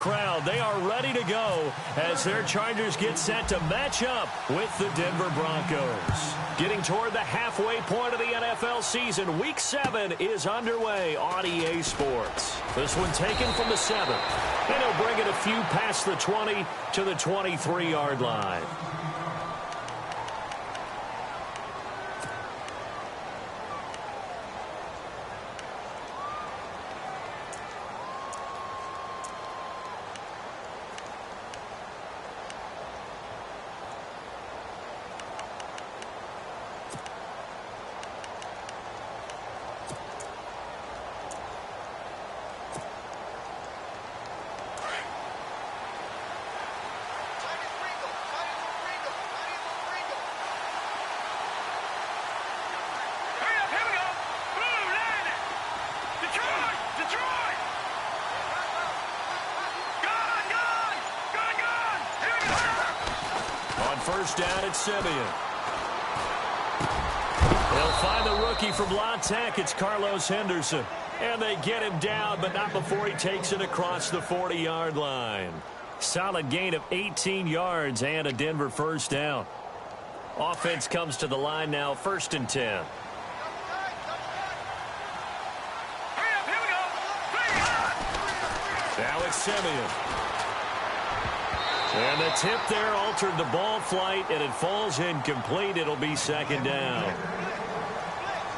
Crowd, they are ready to go as their Chargers get set to match up with the Denver Broncos. Getting toward the halfway point of the NFL season, Week 7 is underway on EA Sports. This one taken from the 7th, and he'll bring it a few past the 20 to the 23-yard line. First down at Simeon. They'll find the rookie from La Tech. It's Carlos Henderson. And they get him down, but not before he takes it across the 40-yard line. Solid gain of 18 yards and a Denver first down. Offense comes to the line now, 1st and 10. Now it's Simeon. And the tip there altered the ball flight, and it falls incomplete. It'll be 2nd down.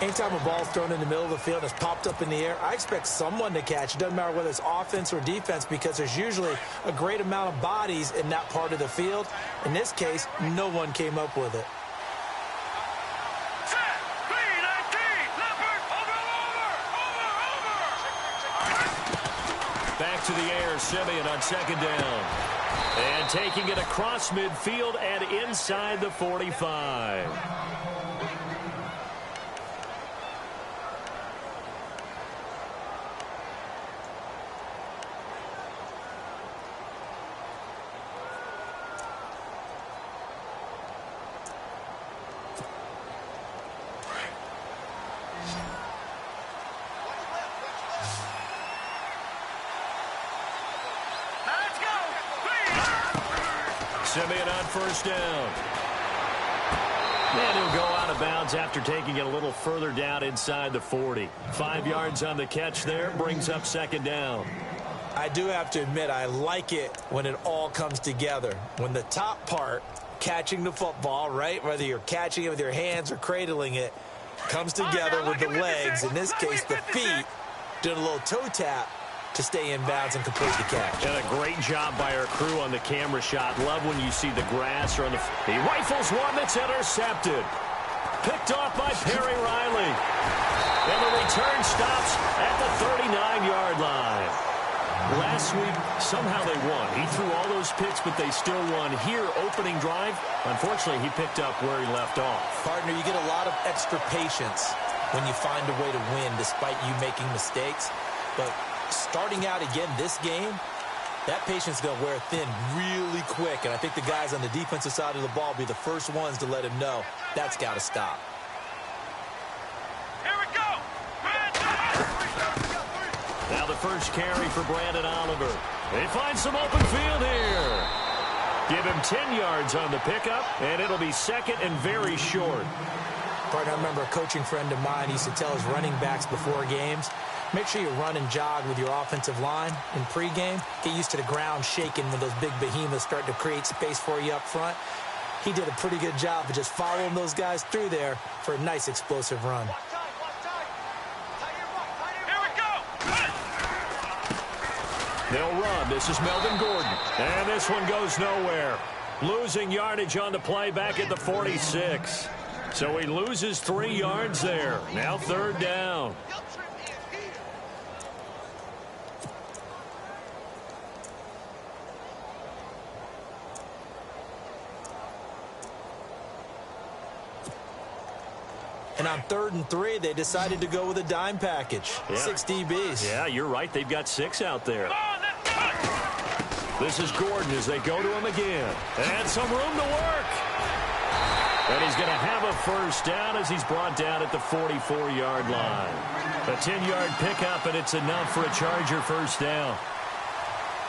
Anytime a ball's thrown in the middle of the field and it's popped up in the air, I expect someone to catch. It doesn't matter whether it's offense or defense, because there's usually a great amount of bodies in that part of the field. In this case, no one came up with it. Back to the air, Simeon on 2nd down. And taking it across midfield and inside the 45. Simeon on 1st down. And he'll go out of bounds after taking it a little further down inside the 40. 5 yards on the catch there, brings up 2nd down. I do have to admit, I like it when it all comes together. When the top part, catching the football, right, whether you're catching it with your hands or cradling it, comes together with the legs, in this case the feet, did a little toe tap to stay in bounds and complete the catch. And a great job by our crew on the camera shot. Love when you see the grass or on the... He rifles one that's intercepted. Picked off by Perry Riley. And the return stops at the 39-yard line. Last week, somehow they won. He threw all those picks, but they still won. Here, opening drive, unfortunately, he picked up where he left off. Partner, you get a lot of extra patience when you find a way to win despite you making mistakes. But starting out again this game, that patience is going to wear thin really quick. And I think the guys on the defensive side of the ball will be the first ones to let him know that's got to stop. Here we go. Now the first carry for Brandon Oliver. They find some open field here. Give him 10 yards on the pickup, and it'll be 2nd and very short. Partner, I remember a coaching friend of mine used to tell his running backs before games, make sure you run and jog with your offensive line in pregame. Get used to the ground shaking when those big behemoths start to create space for you up front. He did a pretty good job of just following those guys through there for a nice explosive run. Here we go. They'll run. This is Melvin Gordon. And this one goes nowhere. Losing yardage on the play back at the 46. So he loses 3 yards there. Now 3rd down. And on 3rd and 3, they decided to go with a dime package. Yeah. 6 DBs. Yeah, you're right. They've got 6 out there. This is Gordon as they go to him again. And some room to work. And he's going to have a first down as he's brought down at the 44-yard line. A 10-yard pickup, and it's enough for a Charger first down.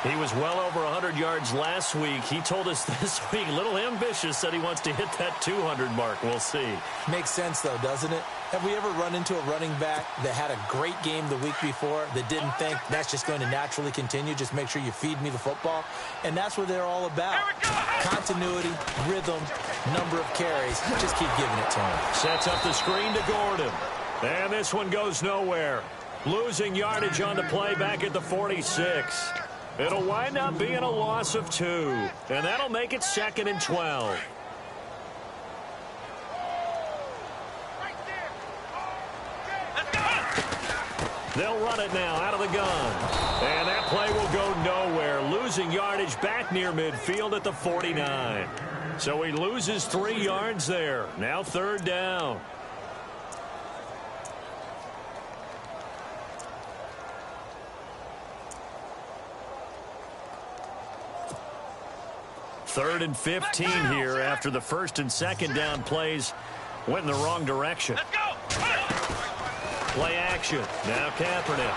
He was well over 100 yards last week. He told us this week, a little ambitious, said he wants to hit that 200 mark. We'll see. Makes sense, though, doesn't it? Have we ever run into a running back that had a great game the week before that didn't think that's just going to naturally continue? Just make sure you feed me the football. And that's what they're all about. Continuity, rhythm, number of carries. Just keep giving it to him. Sets up the screen to Gordon. And this one goes nowhere. Losing yardage on the play back at the 46. It'll wind up being a loss of 2. And that'll make it 2nd and 12. They'll run it now out of the gun. And that play will go nowhere. Losing yardage back near midfield at the 49. So he loses 3 yards there. Now 3rd down. Third and 15 here after the 1st and 2nd down plays went in the wrong direction. Let's go. Play action. Now Kaepernick.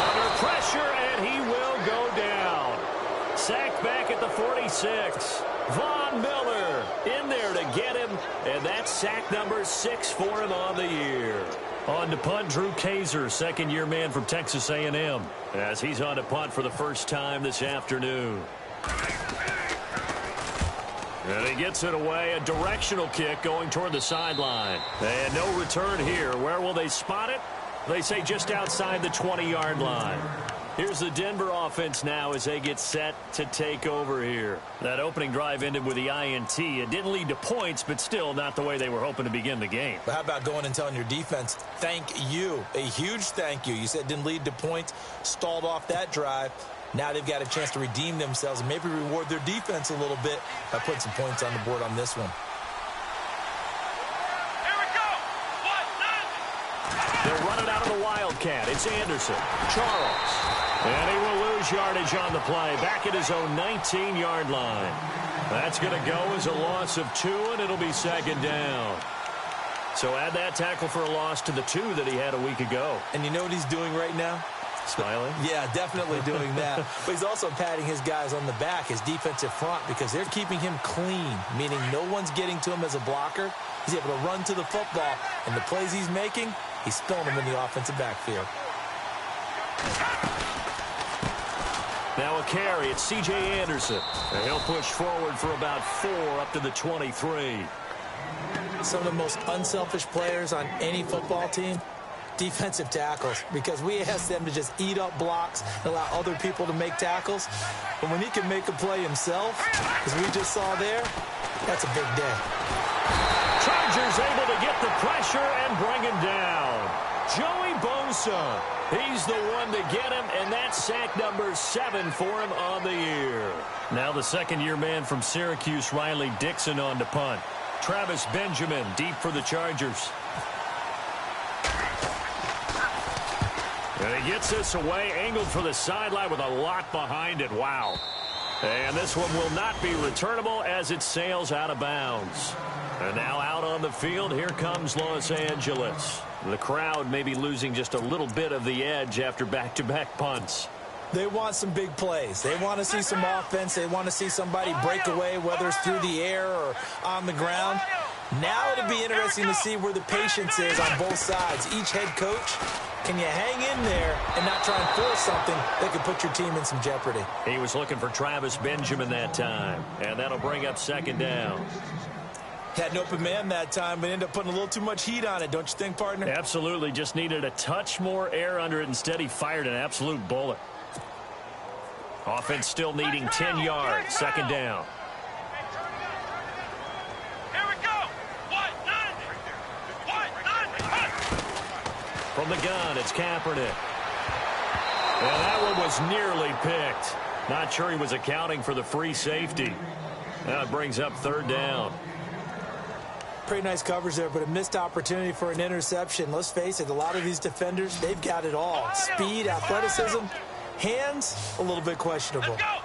Under pressure, and he will go down. Sacked back at the 46. Von Miller in there to get him, and that's sack number 6 for him on the year. On to punt, Drew Kaiser, second-year man from Texas A&M, as he's on to punt for the first time this afternoon. And he gets it away, a directional kick going toward the sideline. And no return here. Where will they spot it? They say just outside the 20-yard line. Here's the Denver offense now as they get set to take over here. That opening drive ended with the INT. It didn't lead to points, but still not the way they were hoping to begin the game. But how about going and telling your defense, thank you, a huge thank you. You said it didn't lead to points, stalled off that drive. Now they've got a chance to redeem themselves and maybe reward their defense a little bit by putting some points on the board on this one. Here we go. They'll run it out of the Wildcat. It's Anderson. Charles. And he will lose yardage on the play. Back at his own 19-yard line. That's going to go as a loss of 2, and it'll be 2nd down. So add that tackle for a loss to the 2 that he had a week ago. And you know what he's doing right now? Smiling? Yeah, definitely doing that. But he's also patting his guys on the back, his defensive front, because they're keeping him clean, meaning no one's getting to him as a blocker. He's able to run to the football, and the plays he's making, he's throwing them in the offensive backfield. Now a carry. It's C.J. Anderson. And he'll push forward for about 4 up to the 23. Some of the most unselfish players on any football team, defensive tackles, because we ask them to just eat up blocks and allow other people to make tackles. But when he can make a play himself, as we just saw there, that's a big day. Chargers able to get the pressure and bring him down. Joey Bosa, he's the one to get him, and that's sack number 7 for him on the year. Now the second-year man from Syracuse, Riley Dixon, on to punt. Travis Benjamin deep for the Chargers. And he gets this away, angled for the sideline with a lot behind it. Wow. And this one will not be returnable as it sails out of bounds. And now out on the field, here comes Los Angeles. The crowd may be losing just a little bit of the edge after back-to-back punts. They want some big plays. They want to see some offense. They want to see somebody break away, whether it's through the air or on the ground. Now it'll be interesting to see where the patience is on both sides. Each head coach, can you hang in there and not try and force something that could put your team in some jeopardy? He was looking for Travis Benjamin that time, and that'll bring up 2nd down. Had an open man that time, but ended up putting a little too much heat on it, don't you think, partner? Absolutely. Just needed a touch more air under it. Instead, he fired an absolute bullet. Offense still needing 10 yards. 2nd down. Here we go. From the gun, it's Kaepernick. And that one was nearly picked. Not sure he was accounting for the free safety. Now it brings up 3rd down. Pretty nice coverage there, but a missed opportunity for an interception. Let's face it, a lot of these defenders, they've got it all. Speed, athleticism, hands, a little bit questionable. Let's go.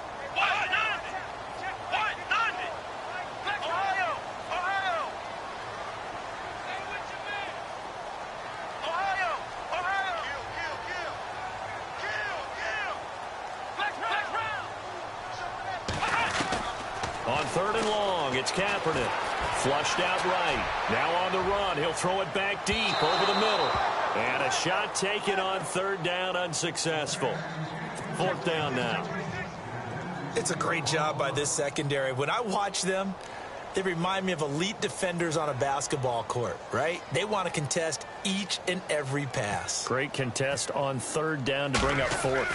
On 3rd and long, it's Kaepernick. Flushed out right. Now on the run. He'll throw it back deep over the middle. And a shot taken on 3rd down, unsuccessful. 4th down now. It's a great job by this secondary. When I watch them, they remind me of elite defenders on a basketball court, right? They want to contest each and every pass. Great contest on 3rd down to bring up 4th.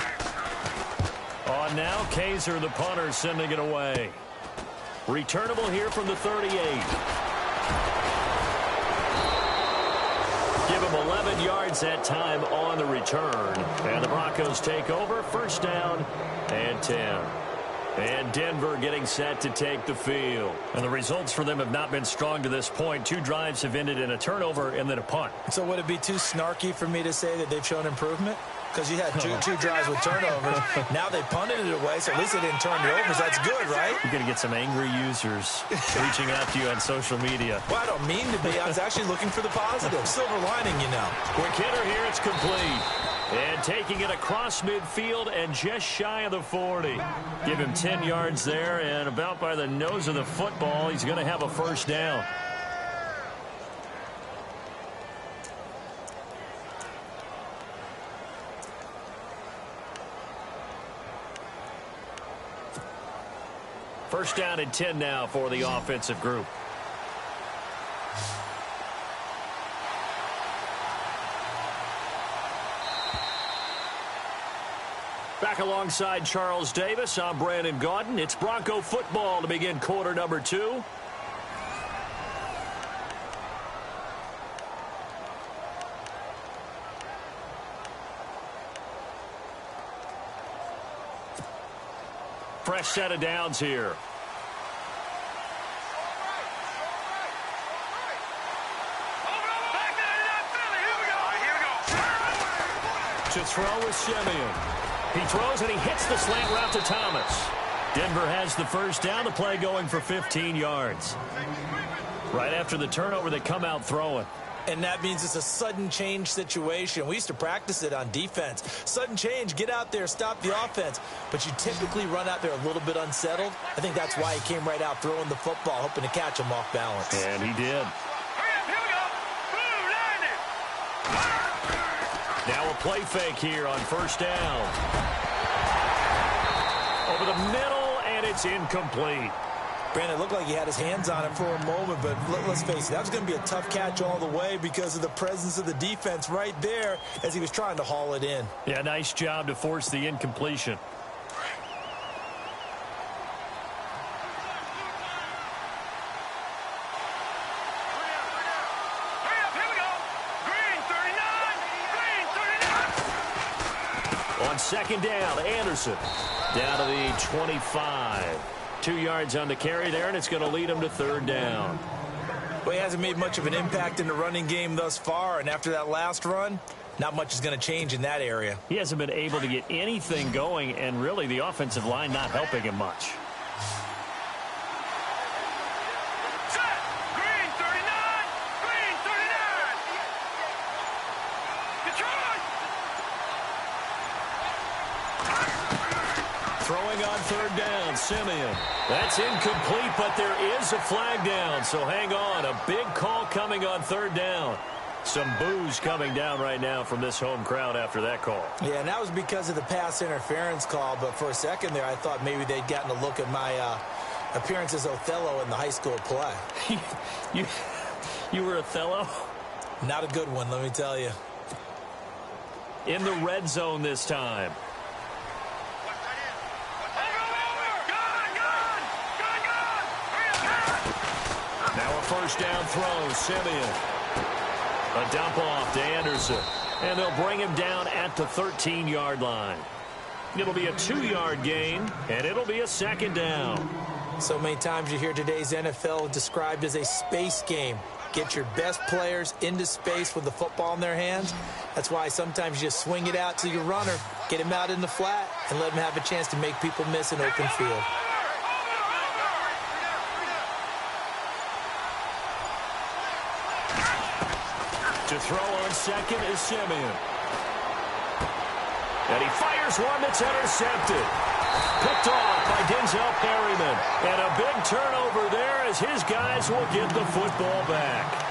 On now, Kaiser, the punter, sending it away. Returnable here from the 38. Give him 11 yards that time on the return. And the Broncos take over. 1st down and 10. And Denver getting set to take the field. And the results for them have not been strong to this point. 2 drives have ended in a turnover and then a punt. So would it be too snarky for me to say that they've shown improvement? Because you had two drives with turnovers. Now they punted it away, so at least they didn't turn the overs. That's good, right? You're going to get some angry users reaching out to you on social media. Well, I don't mean to be. I was actually looking for the positive. Silver lining, you know. Quick hitter here. It's complete. And taking it across midfield and just shy of the 40. Give him 10 yards there, and about by the nose of the football, he's going to have a 1st down. First down and 10 now for the offensive group. Back alongside Charles Davis, I'm Brandon Gaudin. It's Bronco football to begin quarter number 2. Fresh set of downs here. To throw with Simeon. He throws and he hits the slant route to Thomas. Denver has the 1st down. The play going for 15 yards. Right after the turnover, they come out throwing. And that means it's a sudden change situation. We used to practice it on defense. Sudden change, get out there, stop the offense. But you typically run out there a little bit unsettled. I think that's why he came right out throwing the football, hoping to catch him off balance. And he did. Now a play fake here on 1st down. Over the middle, and it's incomplete. Brandon, it looked like he had his hands on it for a moment, but let's face it, that was going to be a tough catch all the way because of the presence of the defense right there as he was trying to haul it in. Yeah, nice job to force the incompletion. On 2nd down, Anderson down to the 25. 2 yards on the carry there, and it's going to lead him to 3rd down. Well, he hasn't made much of an impact in the running game thus far, and after that last run, not much is going to change in that area. He hasn't been able to get anything going, and really the offensive line not helping him much. Throwing on 3rd down, Simeon. That's incomplete, but there is a flag down, so hang on. A big call coming on 3rd down. Some boos coming down right now from this home crowd after that call. Yeah, and that was because of the pass interference call, but for a second there I thought maybe they'd gotten a look at my appearance as Othello in the high school play. You were Othello? Not a good one, let me tell you. In the red zone this time. Now a 1st down throw, Simeon. A dump off to Anderson. And they'll bring him down at the 13-yard line. It'll be a 2-yard gain, and it'll be a 2nd down. So many times you hear today's NFL described as a space game. Get your best players into space with the football in their hands. That's why sometimes you just swing it out to your runner, get him out in the flat, and let him have a chance to make people miss an open field. To throw on 2nd is Simeon. And he fires one that's intercepted. Picked off by Denzel Perryman. Simeon. And a big turnover there as his guys will get the football back.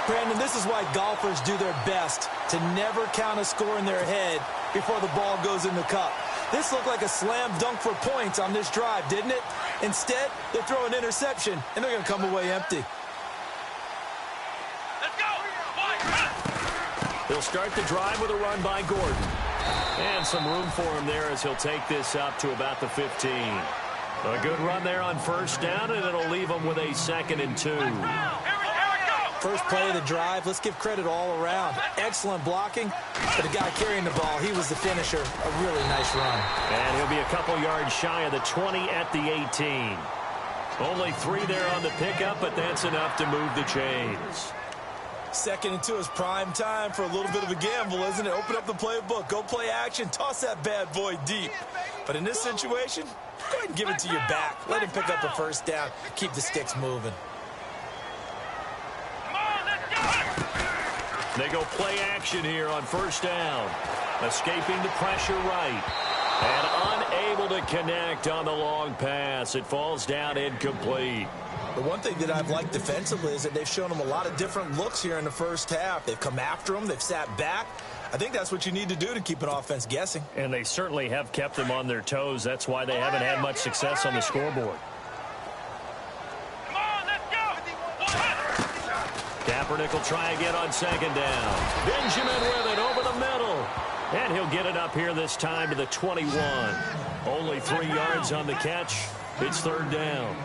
Brandon, this is why golfers do their best to never count a score in their head before the ball goes in the cup. This looked like a slam dunk for points on this drive, didn't it? Instead, they throw an interception, and they're going to come away empty. Let's go. They'll start the drive with a run by Gordon. And some room for him there as he'll take this up to about the 15. A good run there on first down, and it'll leave him with a 2nd and 2. First play of the drive, let's give credit all around. Excellent blocking, but the guy carrying the ball, he was the finisher. A really nice run. And he'll be a couple yards shy of the 20 at the 18. Only 3 there on the pickup, but that's enough to move the chains. 2nd and 2 is prime time for a little bit of a gamble, isn't it? Open up the playbook, go play action, toss that bad boy deep. But in this situation, go ahead and give it to your back. Let him pick up a first down, keep the sticks moving. They go play action here on first down. Escaping the pressure right. And unable to connect on the long pass. It falls down incomplete. The one thing that I've liked defensively is that they've shown them a lot of different looks here in the first half. They've come after them. They've sat back. I think that's what you need to do to keep an offense guessing. And they certainly have kept them on their toes. That's why they haven't had much success on the scoreboard. Kaepernick will try again on 2nd down. Benjamin with it over the middle. And he'll get it up here this time to the 21. Only 3 yards on the catch. It's 3rd down.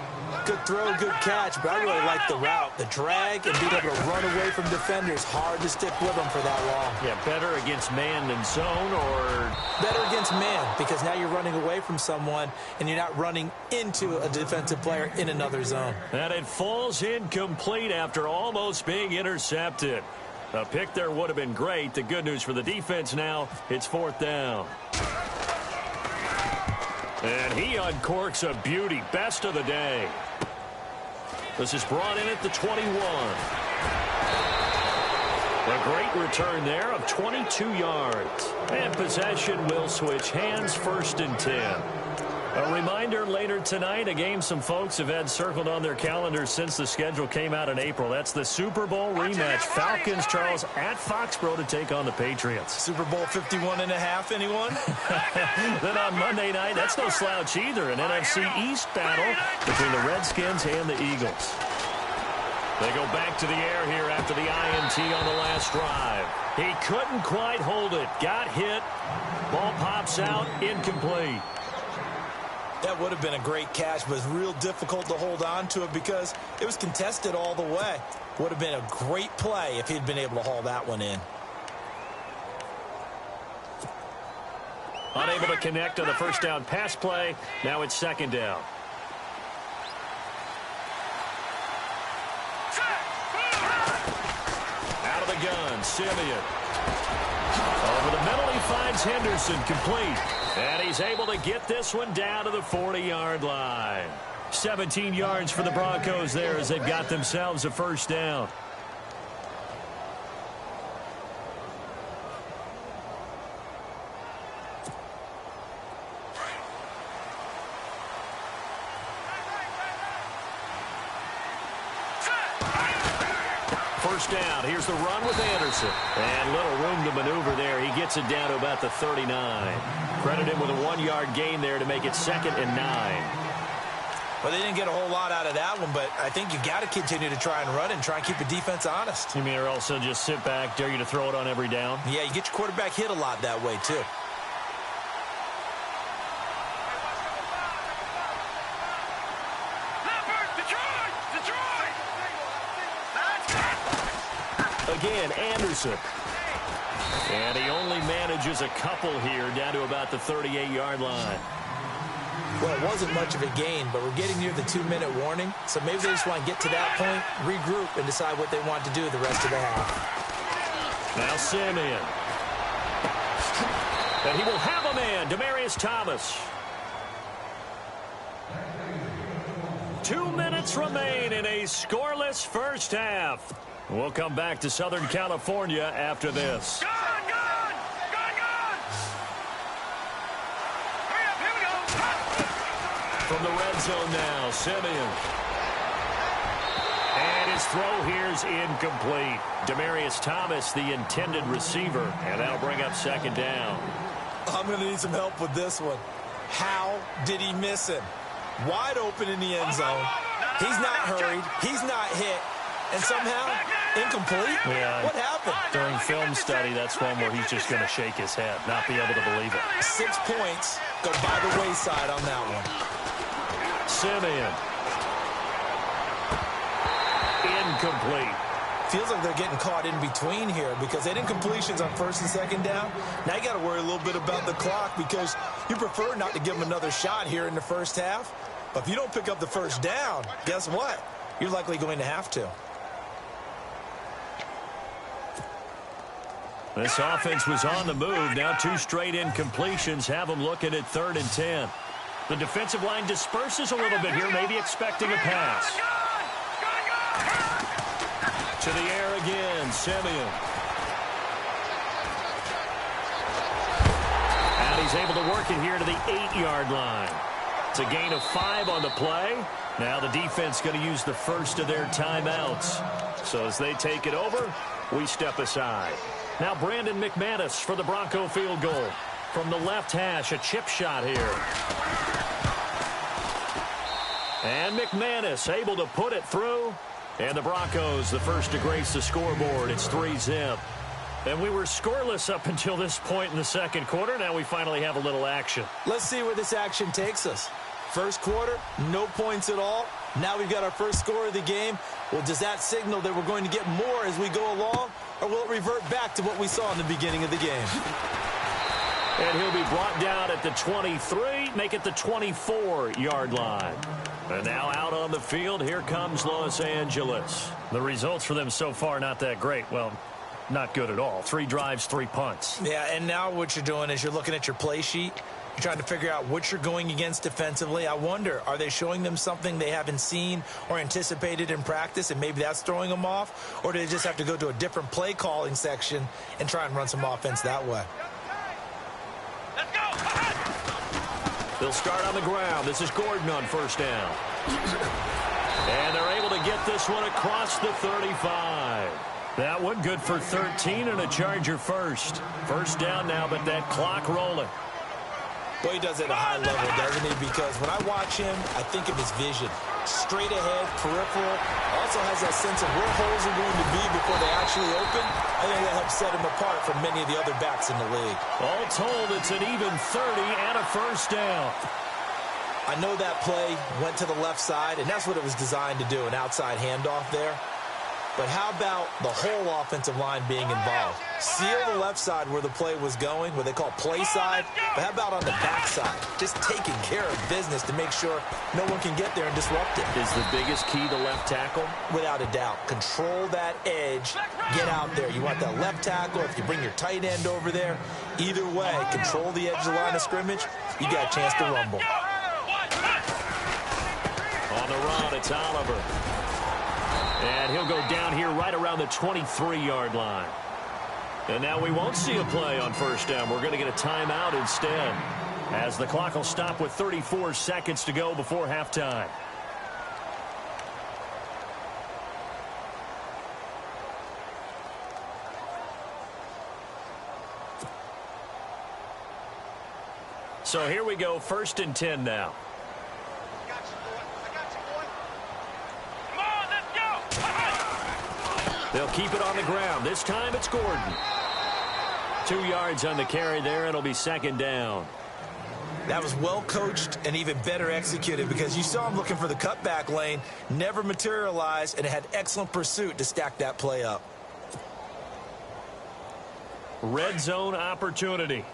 Good throw, good catch, but I really like the route. The drag and being able to run away from defenders. Hard to stick with them for that long. Yeah, better against man than zone, or better against man, because now you're running away from someone and you're not running into a defensive player in another zone. And it falls incomplete after almost being intercepted. A pick there would have been great. The good news for the defense now, it's 4th down. And he uncorks a beauty. Best of the day. This is brought in at the 21. A great return there of 22 yards. And possession will switch hands, 1st and 10. A reminder later tonight, a game some folks have had circled on their calendars since the schedule came out in April. That's the Super Bowl rematch. Falcons, Charles, at Foxborough to take on the Patriots. Super Bowl 51.5, anyone? Then on Monday night, that's no slouch either. An NFC East battle between the Redskins and the Eagles. They go back to the air here after the INT on the last drive. He couldn't quite hold it. Got hit. Ball pops out. Incomplete. That would have been a great catch, but it's real difficult to hold on to it because it was contested all the way. Would have been a great play if he'd been able to haul that one in. Unable to connect on the first down pass play. Now it's 2nd down. Out of the gun, Simeon. Over the middle, he finds Henderson, complete. And he's able to get this one down to the 40-yard line. 17 yards for the Broncos there as they've got themselves a first down. First down. Here's the run with Anderson. And little room to maneuver there. He gets it down to about the 39. Credit him with a 1-yard gain there to make it 2nd and 9. Well, they didn't get a whole lot out of that one, but I think you got to continue to try and run and try and keep the defense honest. You mean or also just sit back, dare you to throw it on every down? Yeah, you get your quarterback hit a lot that way, too. Again, Anderson. And he only manages a couple here down to about the 38-yard line. Well, it wasn't much of a gain, but we're getting near the 2-minute warning, so maybe they just want to get to that point, regroup, and decide what they want to do the rest of the half. Now Simeon. And he will have a man, Demaryius Thomas. 2 minutes remain in a scoreless first half. We'll come back to Southern California after this. Gun! Hurry up, here we go! From the red zone now, Simeon. And his throw here's incomplete. Demaryius Thomas, the intended receiver, and that'll bring up second down. I'm going to need some help with this one. How did he miss him? Wide open in the end zone. He's not hurried. He's not hit. And somehow, incomplete? Yeah. What happened? During film study, that's one where he's just going to shake his head, not be able to believe it. 6 points go by the wayside on that one. Simeon. Incomplete. Feels like they're getting caught in between here because they had incompletions on first and second down. Now you got to worry a little bit about the clock because you prefer not to give them another shot here in the first half. But if you don't pick up the first down, guess what? You're likely going to have to. This offense was on the move. Now 2 straight incompletions have them looking at 3rd and 10. The defensive line disperses a little bit here, maybe expecting a pass. To the air again, Simeon. And he's able to work it here to the 8-yard line. It's a gain of 5 on the play. Now the defense going to use the first of their timeouts. So as they take it over, we step aside. Now Brandon McManus for the Bronco field goal. From the left hash, a chip shot here. And McManus able to put it through. And the Broncos, the first to grace the scoreboard. It's 3-zip. And we were scoreless up until this point in the second quarter. Now we finally have a little action. Let's see where this action takes us. First quarter, no points at all. Now we've got our first score of the game. Well, does that signal that we're going to get more as we go along? Or will it revert back to what we saw in the beginning of the game? And he'll be brought down at the 23, make it the 24-yard line. And now out on the field, here comes Los Angeles. The results for them so far, not that great. Well, not good at all. 3 drives, 3 punts. Yeah, and now what you're doing is you're looking at your play sheet. You're trying to figure out what you're going against defensively. I wonder, are they showing them something they haven't seen or anticipated in practice, and maybe that's throwing them off? Or do they just have to go to a different play calling section and try and run some offense that way? Let's go! They'll start on the ground. This is Gordon on first down. And they're able to get this one across the 35. That one good for 13 and a Charger first. First down now, but that clock rolling. Well, he does it at a high level, doesn't he? Because when I watch him, I think of his vision. Straight ahead, peripheral. Also has that sense of where holes are going to be before they actually open. I think that helps set him apart from many of the other backs in the league. All told, it's an even 30 and a first down. I know that play went to the left side, and that's what it was designed to do, an outside handoff there. But how about the whole offensive line being involved? Seal the left side where the play was going, what they call play side. But how about on the back side? Just taking care of business to make sure no one can get there and disrupt it. Is the biggest key to left tackle? Without a doubt. Control that edge. Get out there. You want that left tackle. If you bring your tight end over there, either way, control the edge of the line of scrimmage. You got a chance to rumble. On the run, it's Oliver. And he'll go down here right around the 23-yard line. And now we won't see a play on first down. We're going to get a timeout instead, as the clock will stop with 34 seconds to go before halftime. So here we go, 1st and 10 now. They'll keep it on the ground. This time it's Gordon. 2 yards on the carry there. It'll be second down. That was well coached and even better executed because you saw him looking for the cutback lane, never materialized, and had excellent pursuit to stack that play up. Red zone opportunity.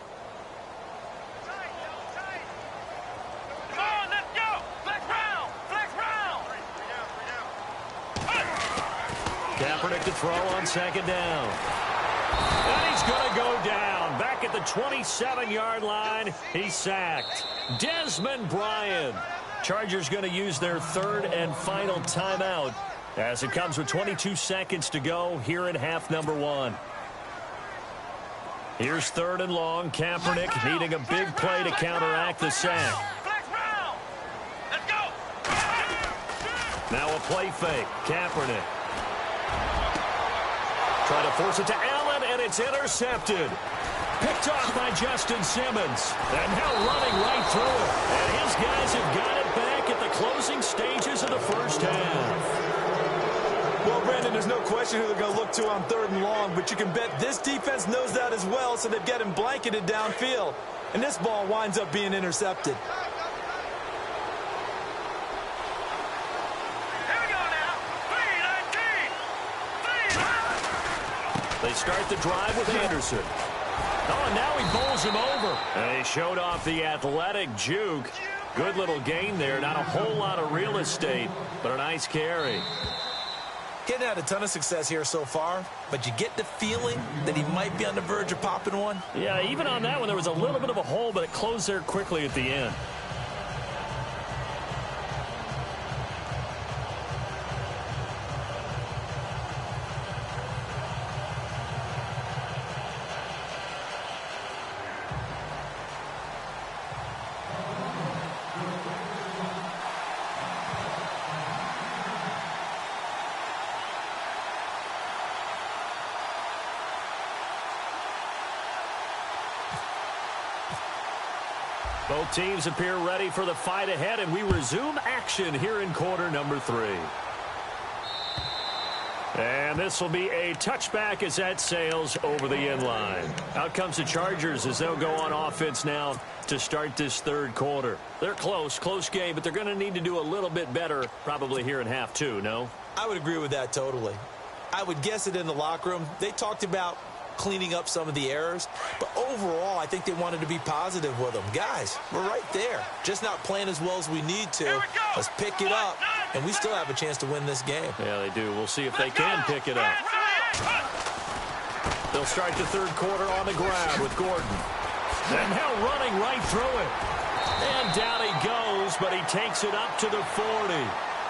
Kaepernick to throw on second down. And he's going to go down. Back at the 27-yard line. He's sacked. Desmond Bryant. Chargers going to use their 3rd and final timeout as it comes with 22 seconds to go here in half number 1. Here's 3rd and long. Kaepernick needing a big play to counteract the sack. Now a play fake. Kaepernick. Trying to force it to Allen, and it's intercepted. Picked off by Justin Simmons. And now running right through it. And his guys have got it back at the closing stages of the first half. Well, Brandon, there's no question who they're going to look to on 3rd and long, but you can bet this defense knows that as well, so they've got him blanketed downfield. And this ball winds up being intercepted. They start the drive with Anderson. Oh, and now he bowls him over. And he showed off the athletic juke. Good little gain there. Not a whole lot of real estate, but a nice carry. Getting had a ton of success here so far, but you get the feeling that he might be on the verge of popping one. Yeah, even on that one, there was a little bit of a hole, but it closed there quickly at the end. Both teams appear ready for the fight ahead, and we resume action here in quarter number 3. And this will be a touchback as that sails over the end line. Out comes the Chargers as they'll go on offense now to start this 3rd quarter. They're close game, but they're going to need to do a little bit better probably here in half 2, no? I would agree with that totally. I would guess it in the locker room. They talked about cleaning up some of the errors, but overall I think they wanted to be positive with them. Guys, we're right there, just not playing as well as we need to. Let's pick it up, and we still have a chance to win this game. Yeah, they do. We'll see if they can pick it up. They'll start the 3rd quarter on the ground with Gordon. And now running right through it. And down he goes, but he takes it up to the 40.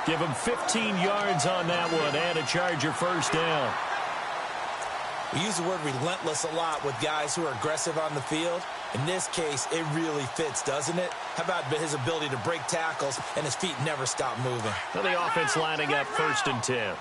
Give him 15 yards on that one and a Charger first down. We use the word relentless a lot with guys who are aggressive on the field. In this case, it really fits, doesn't it? How about his ability to break tackles and his feet never stop moving? Well, the offense lining up 1st and 10.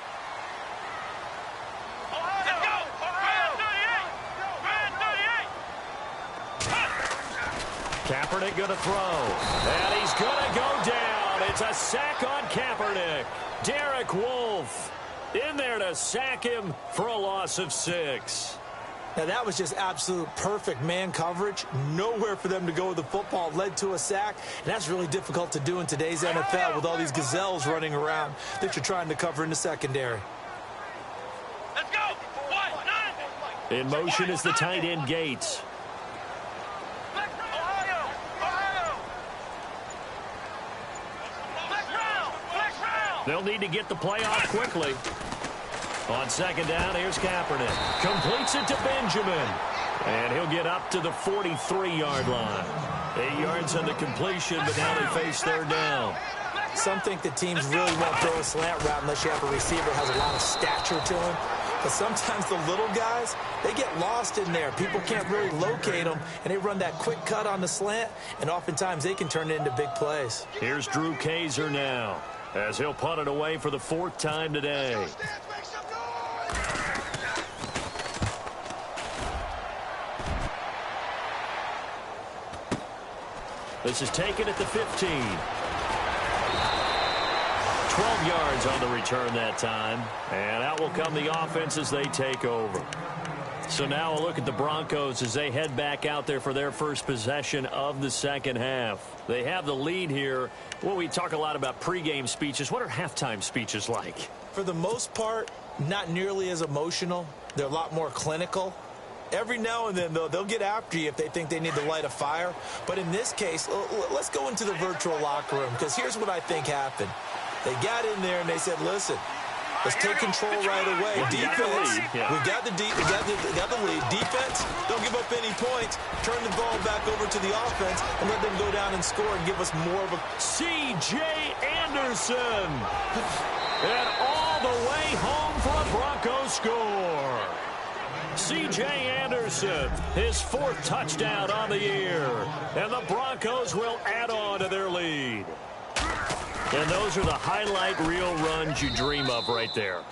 Kaepernick going to throw. And he's going to go down. It's a sack on Kaepernick. Derek Wolfe in there to sack him for a loss of 6. Now, that was just absolute perfect man coverage. Nowhere for them to go with the football. Led to a sack, and that's really difficult to do in today's NFL with all these gazelles running around that you're trying to cover in the secondary. Let's go. In motion is the tight end Gates. They'll need to get the play off quickly. On 2nd down, here's Kaepernick. Completes it to Benjamin. And he'll get up to the 43-yard line. 8 yards on the completion, but now they face 3rd down. Some think that teams really won't throw a slant route unless you have a receiver who has a lot of stature to him. But sometimes the little guys, they get lost in there. People can't really locate them, and they run that quick cut on the slant, and oftentimes they can turn it into big plays. Here's Drew Kaiser now, as he'll punt it away for the 4th time today. This is taken at the 15. 12 yards on the return that time. And out will come the offense as they take over. So now a look at the Broncos as they head back out there for their first possession of the 2nd half. They have the lead here. Well, we talk a lot about pregame speeches. What are halftime speeches like? For the most part, not nearly as emotional. They're a lot more clinical. Every now and then, though, they'll get after you if they think they need to light a fire. But in this case, let's go into the virtual locker room, because here's what I think happened. They got in there and they said, listen, let's take control right away. Defense, we got the lead. Defense, don't give up any points. Turn the ball back over to the offense and let them go down and score and give us more of a... C.J. Anderson. And all the way home for a Broncos score. C.J. Anderson, his 4th touchdown on the year. And the Broncos will add on to their lead. And those are the highlight reel runs you dream of right there.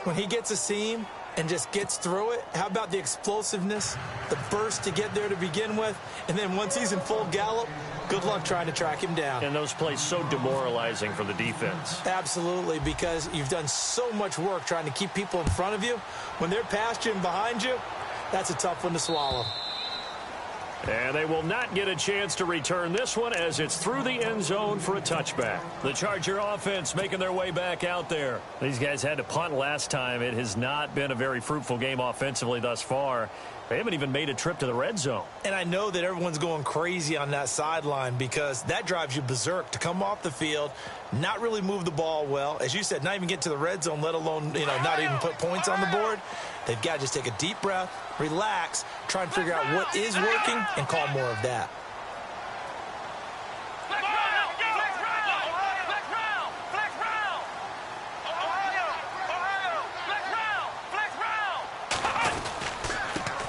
When he gets a seam and just gets through it, how about the explosiveness, the burst to get there to begin with, and then once he's in full gallop, good luck trying to track him down. And those plays so demoralizing for the defense. Absolutely, because you've done so much work trying to keep people in front of you. When they're past you and behind you, that's a tough one to swallow. And they will not get a chance to return this one as it's through the end zone for a touchback. The Charger offense making their way back out there. These guys had to punt last time. It has not been a very fruitful game offensively thus far. They haven't even made a trip to the red zone. And I know that everyone's going crazy on that sideline because that drives you berserk to come off the field, not really move the ball well. As you said, not even get to the red zone, let alone, not even put points on the board. They've got to just take a deep breath, relax, try and figure out what is working, and call more of that.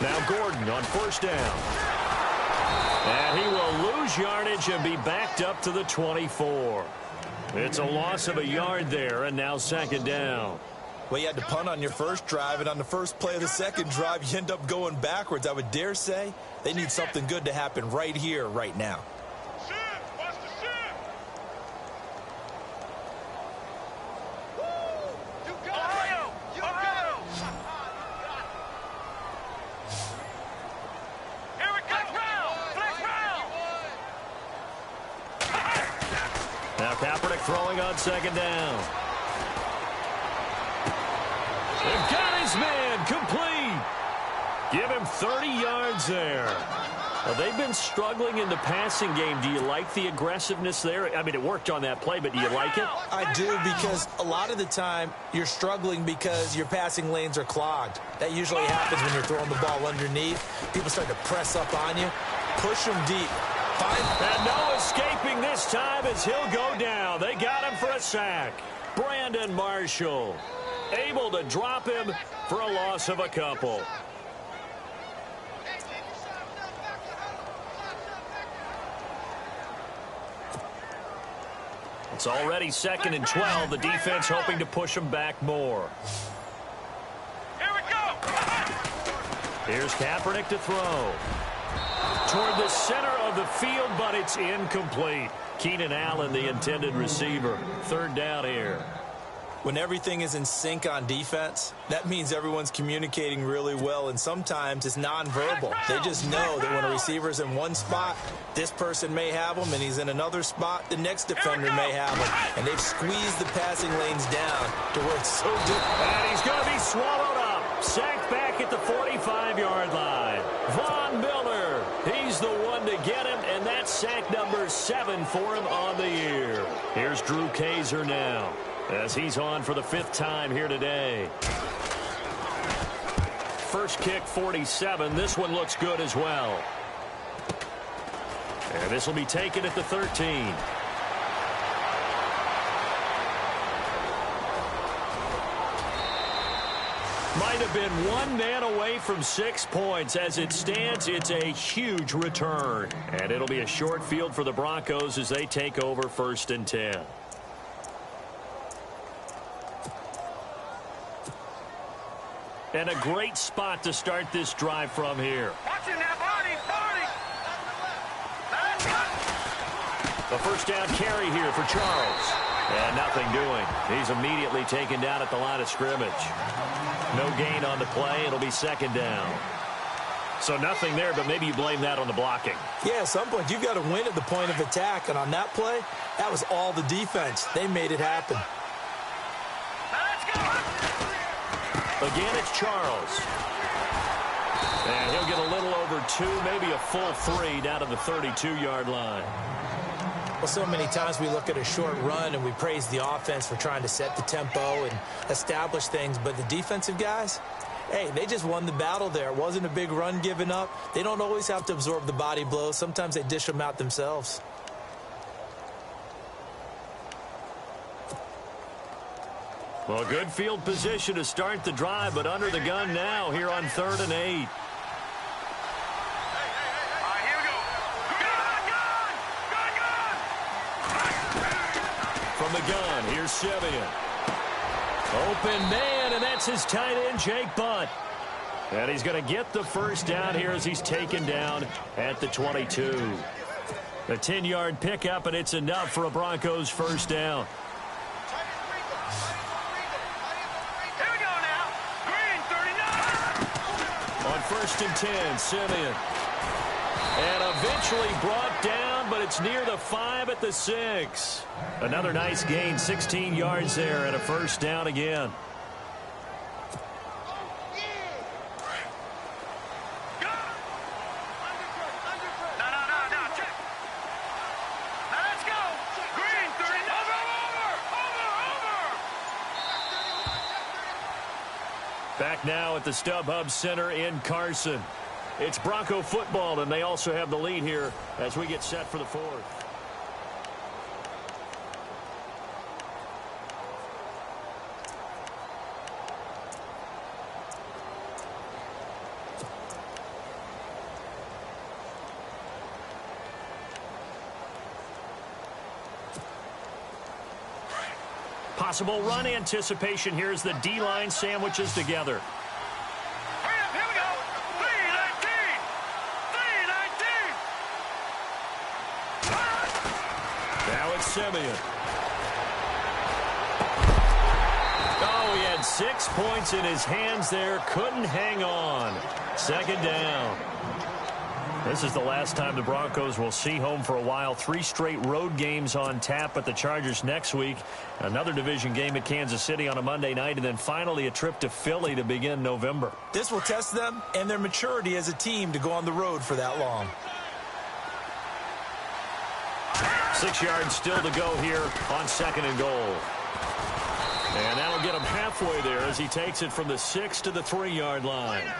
Now Gordon on first down. And he will lose yardage and be backed up to the 24. It's a loss of a yard there, and now second down. Well, you had to punt on your first drive, and on the first play of the second drive, you end up going backwards. I would dare say they need something good to happen right here, right now. Now Kaepernick throwing on second down. They've got his man complete. Give him 30 yards there. Well, they've been struggling in the passing game. Do you like the aggressiveness there? I mean, it worked on that play, but do you like it? I do, because a lot of the time you're struggling because your passing lanes are clogged. That usually happens when you're throwing the ball underneath. People start to press up on you. Push them deep. And no escaping this time as he'll go down. They got him for a sack. Brandon Marshall able to drop him for a loss of a couple. It's already 2nd and 12. The defense hoping to push him back more. Here we go. Here's Kaepernick to throw. Toward the center of the field, but it's incomplete. Keenan Allen, the intended receiver. Third down here. When everything is in sync on defense, that means everyone's communicating really well, and sometimes it's nonverbal. They just know that when a receiver's in one spot, this person may have him, and he's in another spot, the next defender may have him. And they've squeezed the passing lanes down to where it's so difficult. And he's going to be swallowed up. Sacked back at the 45-yard line. Von Miller, he's the one to get him, and that's sack number 7 for him on the year. Here's Drew Kaiser now, as he's on for the 5th time here today. First kick, 47. This one looks good as well. And this will be taken at the 13. Might have been one man away from 6 points. As it stands, it's a huge return. And it'll be a short field for the Broncos as they take over 1st and 10. And a great spot to start this drive from here. Watching that body. A first down carry here for Charles. And nothing doing. He's immediately taken down at the line of scrimmage. No gain on the play. It'll be 2nd down. So nothing there, but maybe you blame that on the blocking. Yeah, at some point, you've got to win at the point of attack. And on that play, that was all the defense. They made it happen. Again, it's Charles. And he'll get a little over 2, maybe a full 3 down to the 32-yard line. Well, so many times we look at a short run and we praise the offense for trying to set the tempo and establish things. But the defensive guys, hey, they just won the battle there. It wasn't a big run given up. They don't always have to absorb the body blows. Sometimes they dish them out themselves. Well, good field position to start the drive, but under the gun now here on 3rd and 8. Here we go. From the gun, here's Simeon. Open man, and that's his tight end, Jake Butt. And he's going to get the first down here as he's taken down at the 22. A 10-yard pickup, and it's enough for a Broncos first down. Here we go now. Green, 39. On 1st and 10, Simeon. And eventually brought down, but it's near the 5 at the 6. Another nice gain, 16 yards there, and a first down again. Back now at the StubHub Center in Carson. It's Bronco football, and they also have the lead here as we get set for the 4th. Possible run anticipation here as the D-line sandwiches together. Here we go. 319. 319. Now it's Simeon. Oh, he had 6 points in his hands there. Couldn't hang on. 2nd down. This is the last time the Broncos will see home for a while. 3 straight road games on tap at the Chargers next week. Another division game at Kansas City on a Monday night, and then finally a trip to Philly to begin November. This will test them and their maturity as a team to go on the road for that long. 6 yards still to go here on 2nd and goal. And that'll get him halfway there as he takes it from the 6 to the 3-yard line.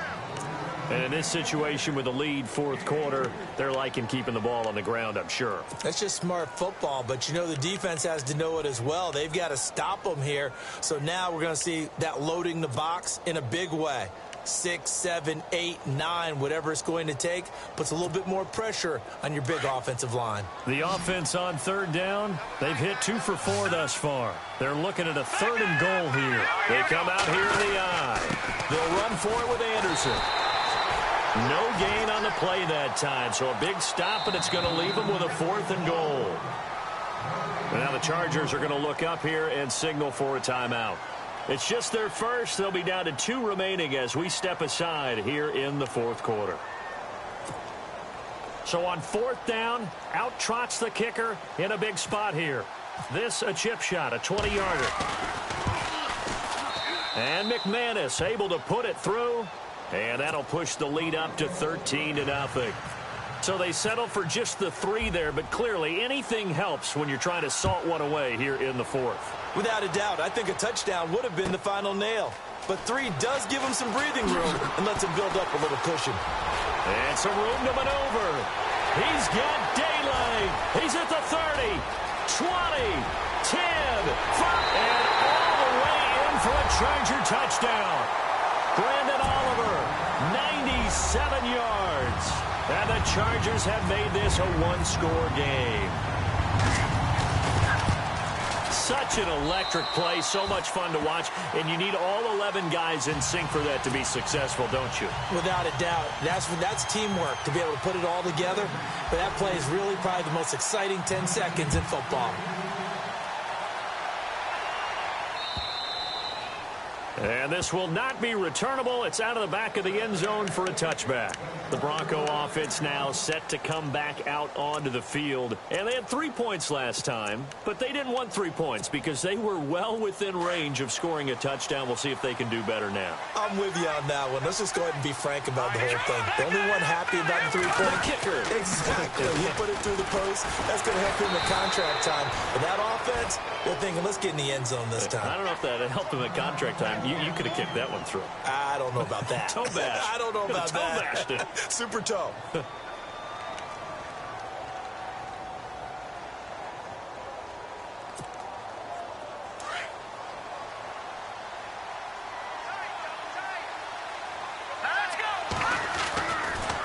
And in this situation with the lead 4th quarter, they're liking keeping the ball on the ground, I'm sure. That's just smart football, but you know the defense has to know it as well. They've got to stop them here. So now we're going to see that loading the box in a big way. 6, 7, 8, 9, whatever it's going to take, puts a little bit more pressure on your big offensive line. The offense on 3rd down, they've hit 2 for 4 thus far. They're looking at a 3rd and goal here. They come out here in the eye. They'll run for it with Anderson. No gain on the play that time, so a big stop, and it's going to leave them with a 4th and goal. And now the Chargers are going to look up here and signal for a timeout. It's just their first. They'll be down to 2 remaining as we step aside here in the 4th quarter. So on 4th down, out trots the kicker in a big spot here. This a chip shot, a 20-yarder. And McManus able to put it through. And that'll push the lead up to 13-0. So they settle for just the 3 there, but clearly anything helps when you're trying to salt one away here in the 4th. Without a doubt, I think a touchdown would have been the final nail. But 3 does give him some breathing room and lets him build up a little cushion. And some room to maneuver. He's got daylight. He's at the 30, 20, 10, 5, and all the way in for a Charger touchdown. Brandon Oliver, 97 yards. And the Chargers have made this a 1-score game. Such an electric play, so much fun to watch, and you need all 11 guys in sync for that to be successful, don't you? Without a doubt. That's teamwork, to be able to put it all together. But that play is really probably the most exciting 10 seconds in football. And this will not be returnable. It's out of the back of the end zone for a touchback. The Bronco offense now set to come back out onto the field. And they had 3 points last time, but they didn't want 3 points because they were well within range of scoring a touchdown. We'll see if they can do better now. I'm with you on that one. Let's just go ahead and be frank about the whole thing. The only one happy about the 3-point kicker. Exactly. He put it through the post. That's going to help him in contract time. But that offense, they're thinking, let's get in the end zone this time. I don't know if that helped him at contract time. You could have kicked that one through. I don't know about that. Toe bash. I don't know about toe that. Bashed it. Super toe.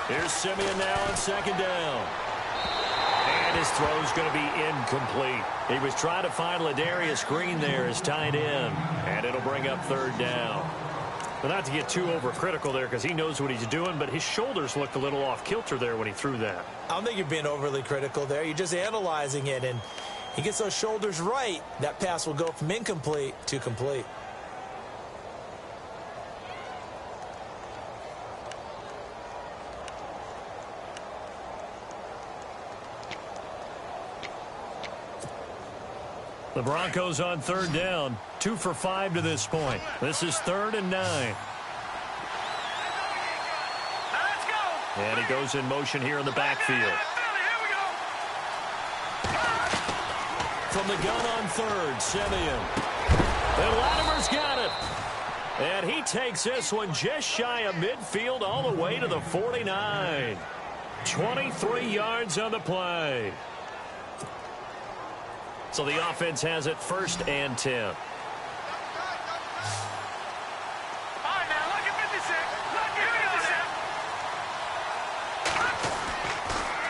Here's Simeon now on 2nd down. And his throw's going to be incomplete. He was trying to find Ladarius Green there as tight end. And it'll bring up third down. But not to get too overcritical there because he knows what he's doing, but his shoulders looked a little off kilter there when he threw that. I don't think you're being overly critical there. You're just analyzing it, and he gets those shoulders right. That pass will go from incomplete to complete. The Broncos on third down, 2 for 5 to this point. This is 3rd and 9. Let's go. And he goes in motion here in the backfield. Here we go. From the gun on third, Simeon. And Latimer's got it. And he takes this one just shy of midfield all the way to the 49. 23 yards on the play. So the offense has it 1st and 10. All right, now, look at 56. Look at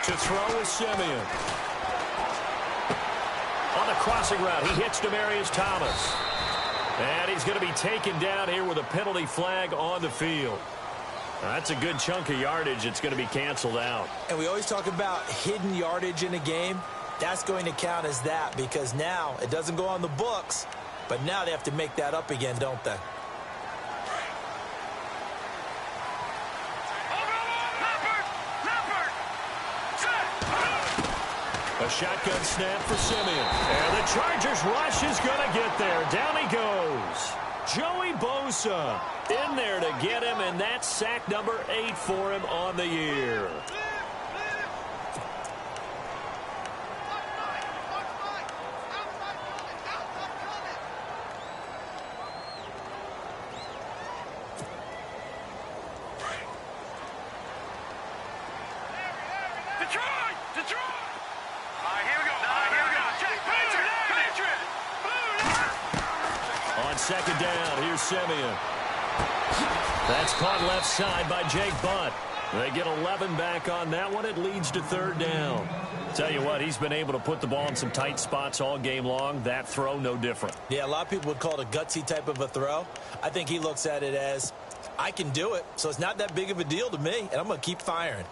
56. To throw is Simeon. On the crossing route, he hits Demaryius Thomas. And he's going to be taken down here with a penalty flag on the field. That's a good chunk of yardage. It's going to be canceled out. And we always talk about hidden yardage in a game. That's going to count as that because now it doesn't go on the books, but now they have to make that up again, don't they? A shotgun snap for Simeon. And the Chargers rush is going to get there. Down he goes. Joey Bosa in there to get him, and that's sack number 8 for him on the year. Second down, here's Simeon. That's caught left side by Jake Butt. They get 11 back on that one. It leads to 3rd down. Tell you what, he's been able to put the ball in some tight spots all game long. That throw, no different. Yeah, a lot of people would call it a gutsy type of a throw. I think he looks at it as, I can do it, so it's not that big of a deal to me, and I'm going to keep firing.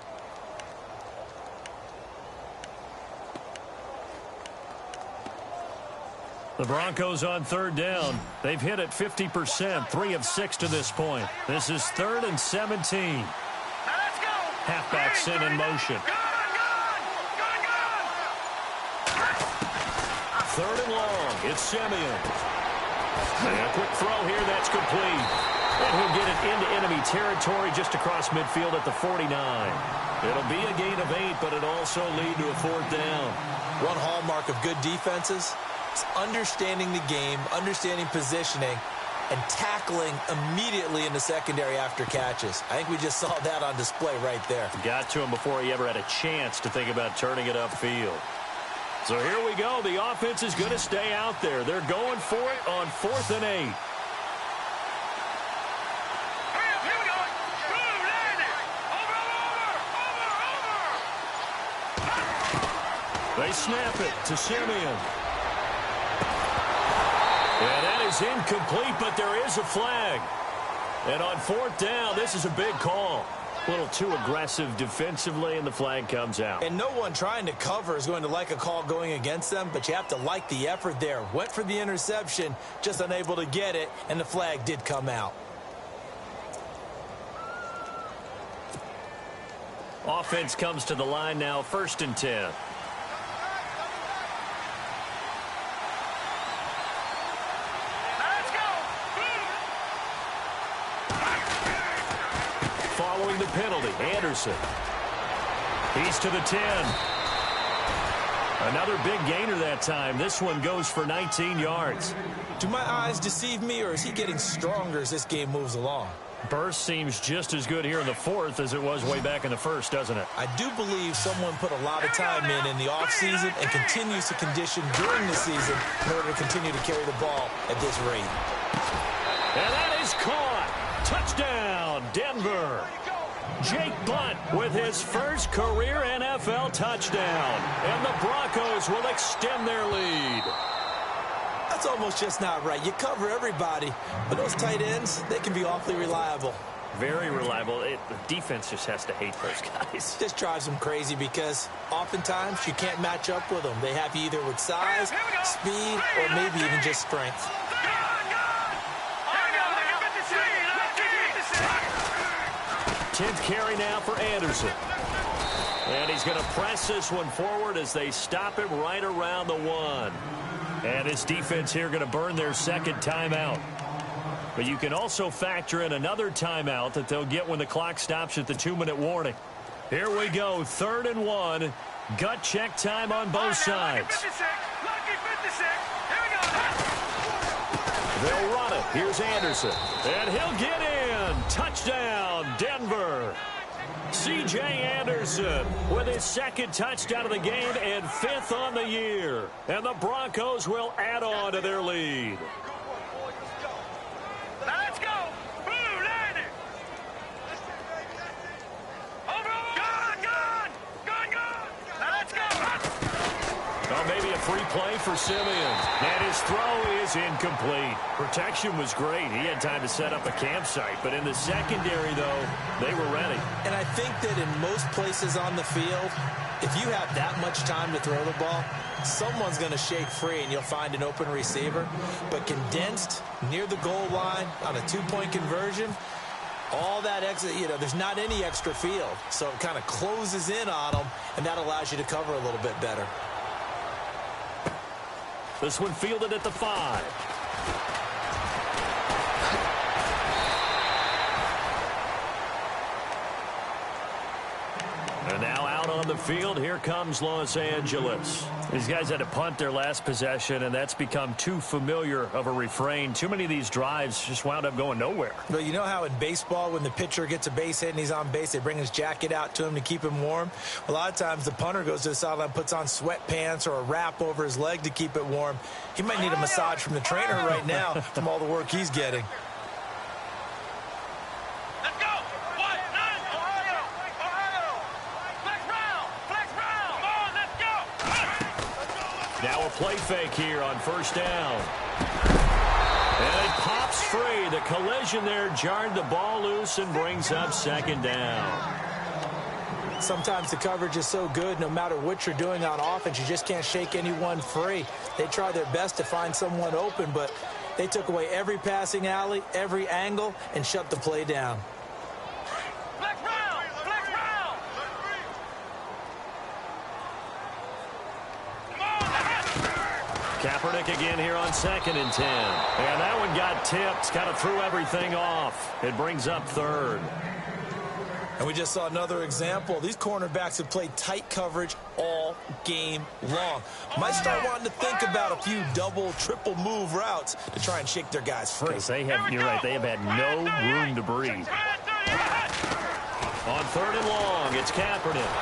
The Broncos on 3rd down. They've hit it 50%, 3 of 6 to this point. This is 3rd and 17. Halfback sent in motion. 3rd and long. It's Simeon. And a quick throw here. That's complete. And he'll get it into enemy territory just across midfield at the 49. It'll be a gain of 8, but it'll also lead to a 4th down. One hallmark of good defenses, understanding the game, understanding positioning, and tackling immediately in the secondary after catches. I think we just saw that on display right there. Got to him before he ever had a chance to think about turning it upfield. So here we go. The offense is going to stay out there. They're going for it on 4th and 8. They snap it to Simeon. And that is incomplete, but there is a flag. And on 4th down, this is a big call. A little too aggressive defensively, and the flag comes out. And no one trying to cover is going to like a call going against them, but you have to like the effort there. Went for the interception, just unable to get it, and the flag did come out. Offense comes to the line now, 1st and 10. Following the penalty, Anderson. He's to the 10. Another big gainer that time. This one goes for 19 yards. Do my eyes deceive me, or is he getting stronger as this game moves along? Burst seems just as good here in the 4th as it was way back in the 1st, doesn't it? I do believe someone put a lot of time in the offseason and continues to condition during the season in order to continue to carry the ball at this rate. And that is caught. Touchdown, Denver. Jake Butt with his first career NFL touchdown. And the Broncos will extend their lead. That's almost just not right. You cover everybody, but those tight ends, they can be awfully reliable. Very reliable. The defense just has to hate those guys. This drives them crazy because oftentimes you can't match up with them. They have you either with size, speed, or maybe even just strength. 10th carry now for Anderson. And he's going to press this one forward as they stop him right around the 1. And his defense here going to burn their second timeout. But you can also factor in another timeout that they'll get when the clock stops at the 2-minute warning. Here we go, 3rd and 1. Gut check time on both sides. They'll run it. Here's Anderson. And he'll get in. Touchdown, Denver. C.J. Anderson with his second touchdown of the game and 5th on the year. And the Broncos will add on to their lead. Let's go. Blue landing. Gone. Let's go. Oh, maybe a free play for Simeon. And his throw is incomplete. Protection was great. He had time to set up a campsite. But in the secondary, though, they were ready. And I think that in most places on the field, if you have that much time to throw the ball, someone's going to shake free and you'll find an open receiver. But condensed near the goal line on a 2-point conversion, all that extra, there's not any extra field. So it kind of closes in on them, and that allows you to cover a little bit better. This one fielded at the 5. And now out on the field, here comes Los Angeles. These guys had to punt their last possession, and that's become too familiar of a refrain. Too many of these drives just wound up going nowhere. But you know how in baseball, when the pitcher gets a base hit and he's on base, they bring his jacket out to him to keep him warm? A lot of times the punter goes to the sideline, puts on sweatpants or a wrap over his leg to keep it warm. He might need a massage from the trainer right now from all the work he's getting. Now a play fake here on 1st down. And it pops free. The collision there jarred the ball loose and brings up 2nd down. Sometimes the coverage is so good, no matter what you're doing on offense, you just can't shake anyone free. They try their best to find someone open, but they took away every passing alley, every angle, and shut the play down. Kaepernick again here on 2nd and 10. And that one got tipped, kind of threw everything off. It brings up 3rd. And we just saw another example. These cornerbacks have played tight coverage all game long. Might start wanting to think about a few double, triple move routes to try and shake their guys free. You're right, they have had no room to breathe. On 3rd and long, it's Kaepernick.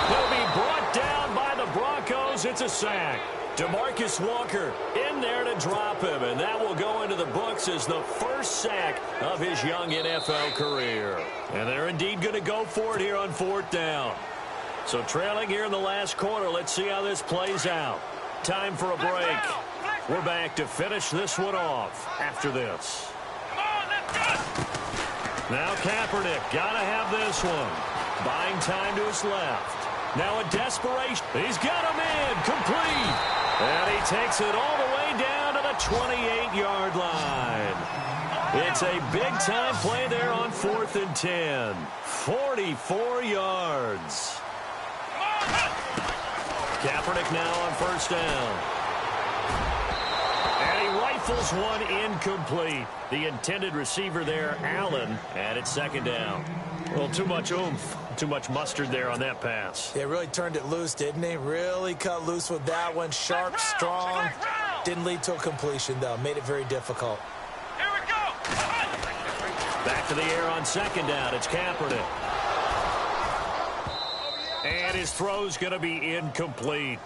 He'll be brought down by the Broncos. It's a sack. DeMarcus Walker in there to drop him, and that will go into the books as the first sack of his young NFL career. And they're indeed going to go for it here on 4th down. So trailing here in the last quarter, let's see how this plays out. Time for a break. We're back to finish this one off after this. Now Kaepernick, got to have this one. Buying time to his left. Now a desperation. He's got him in. Complete. And he takes it all the way down to the 28-yard line. It's a big-time play there on 4th and 10. 44 yards. Kaepernick now on 1st down. And he rifles one incomplete. The intended receiver there, Allen, and it's 2nd down. Well, too much oomph. Too much mustard there on that pass. They really turned it loose, didn't he? Really cut loose with that one. Sharp, strong. Didn't lead to a completion, though. Made it very difficult. Here we go. Back to the air on 2nd down. It's Kaepernick. And his throw's going to be incomplete.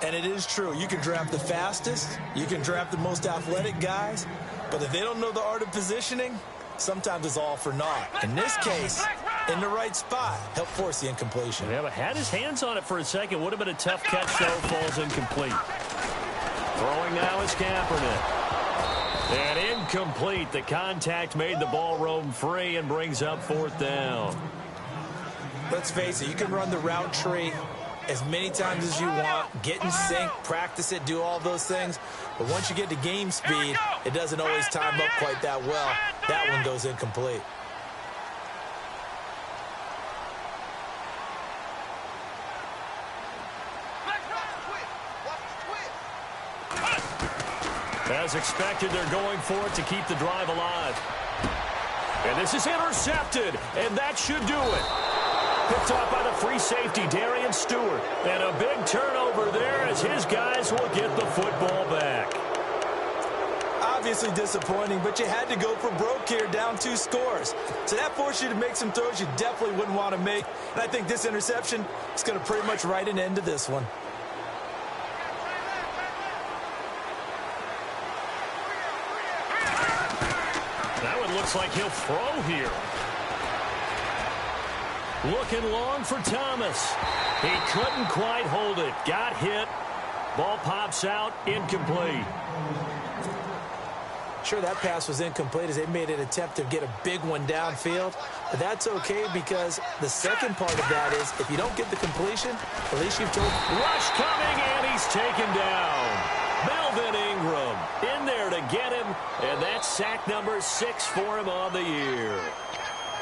And it is true. You can draft the fastest. You can draft the most athletic guys. But if they don't know the art of positioning, sometimes it's all for naught. In this case, in the right spot. Help force the incompletion. Yeah, but had his hands on it for a second. Would have been a tough catch, though. Falls incomplete. Throwing now is Kaepernick. And incomplete. The contact made the ball roam free and brings up 4th down. Let's face it, you can run the route tree as many times as you want, get in sync, practice it, do all those things. But once you get to game speed, it doesn't always time up quite that well. That one goes incomplete. As expected, they're going for it to keep the drive alive. And this is intercepted, and that should do it. Picked off by the free safety, Darian Stewart. And a big turnover there as his guys will get the football back. Obviously disappointing, but you had to go for broke here, down 2 scores. So that forced you to make some throws you definitely wouldn't want to make. And I think this interception is going to pretty much write an end to this one. Looks like he'll throw here. Looking long for Thomas. He couldn't quite hold it. Got hit. Ball pops out. Incomplete. Sure, that pass was incomplete as they made an attempt to get a big one downfield. But that's okay because the second part of that is if you don't get the completion, at least you've told. Rush coming, and he's taken down. Melvin Ingram in there to get him, and that's sack number 6 for him on the year.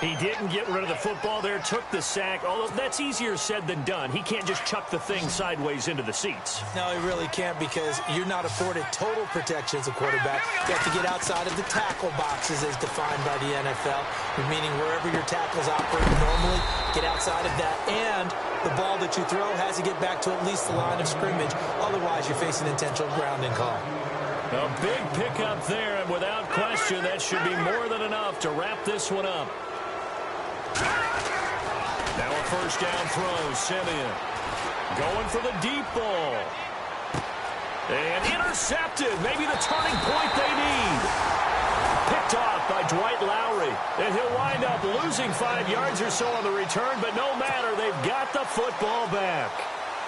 He didn't get rid of the football there, took the sack, although that's easier said than done. He can't just chuck the thing sideways into the seats. No, he really can't because you're not afforded total protection as a quarterback. You have to get outside of the tackle boxes as defined by the NFL, meaning wherever your tackles operate normally, get outside of that, and the ball that you throw has to get back to at least the line of scrimmage. Otherwise, you're facing intentional grounding call. A big pickup there, and without question, that should be more than enough to wrap this one up. Now a first down throw, Simeon. Going for the deep ball. And intercepted. Maybe the turning point they need. Picked off by Dwight Lowry. And he'll wind up losing 5 yards or so on the return, but no matter, they've got the football back.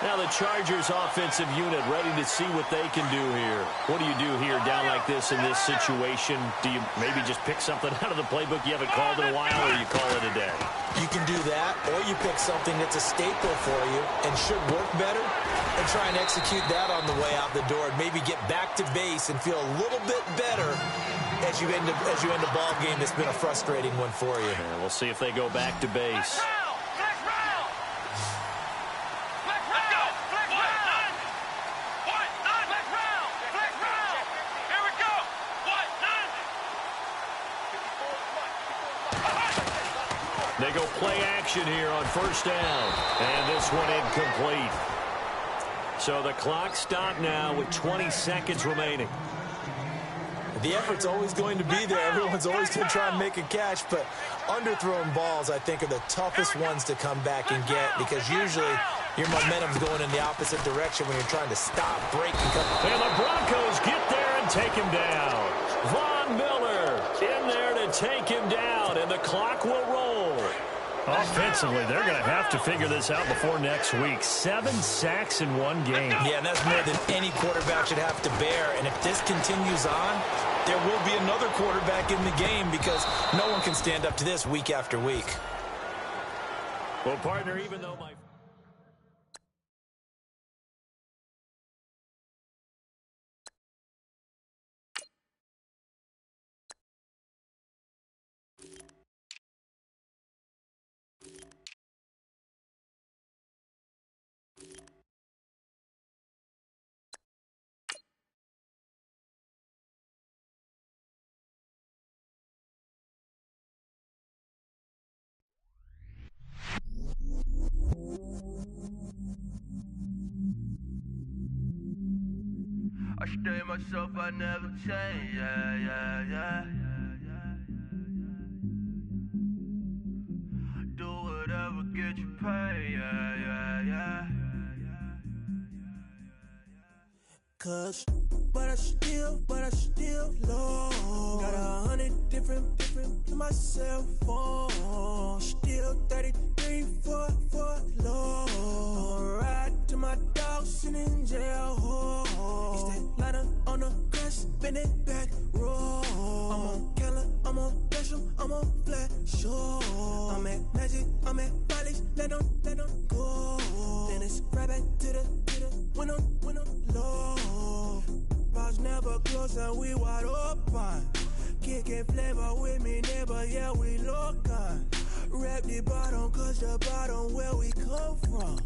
Now the Chargers offensive unit ready to see what they can do here. What do you do here down like this in this situation? Do you maybe just pick something out of the playbook you haven't called in a while, or you call it a day? You can do that, or you pick something that's a staple for you and should work better and try and execute that on the way out the door and maybe get back to base and feel a little bit better as you end a ball game that's been a frustrating one for you. Yeah, we'll see if they go back to base. They go play action here on first down. And this one incomplete. So the clock stopped now with 20 seconds remaining. The effort's always going to be there. Everyone's always going to try and make a catch, but underthrown balls, I think, are the toughest ones to come back and get because usually your momentum's going in the opposite direction when you're trying to stop, break, and come. And the Broncos get there and take him down. Von Miller in there to take him down, and the clock will roll. Offensively, they're going to have to figure this out before next week. 7 sacks in one game. Yeah, and that's more than any quarterback should have to bear. And if this continues on, there will be another quarterback in the game because no one can stand up to this week after week. Well, partner, even though my... I stay myself, I never change, yeah. Do whatever, get you paid, yeah. But I still low. Got 100 different my cell phone. Still 33 for low. I'ma ride to my dog sitting in jail. It's that lighter on the grass, spin it back, roll. I'm on Keller, I'm on Bishop, I'm on Flat Shore. I'm at Magic, I'm at Follies, let them go. Then it's right back to the when I'm low. Bars never close and we wide open. Kicking flavor with me, neighbor, yeah, we local. Rap the bottom, cause the bottom where we come from.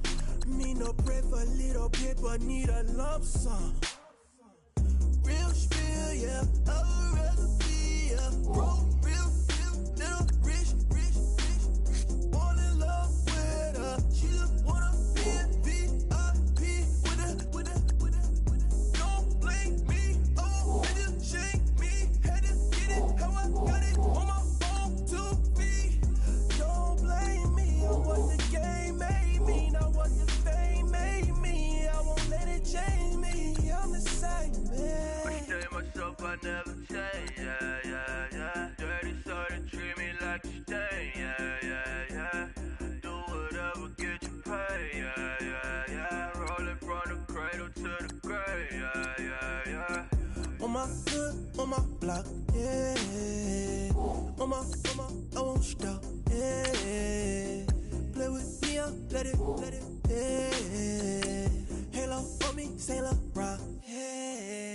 Me no pray for little paper, need a lump sum. Real spill, yeah, a recipe, yeah. Broke, real, little rich. Fall in love with her, she just wanna be a VIP with her. Don't blame me, oh, nigga, shake me. Had to get it, how I got it, on my phone to me. Don't blame me on what the game made me, not what the fame made me. I won't let it change me, I'm the same, man. I tell myself I never change, yeah. Dirty soul to treat me like a stain, yeah. Do whatever, get you paid, yeah. Rolling from the cradle to the grave, yeah. On my hood, on my block, yeah. On my, I won't stop, yeah. Play with me, I'll let it, yeah. Halo on me, Saint Laurent, yeah.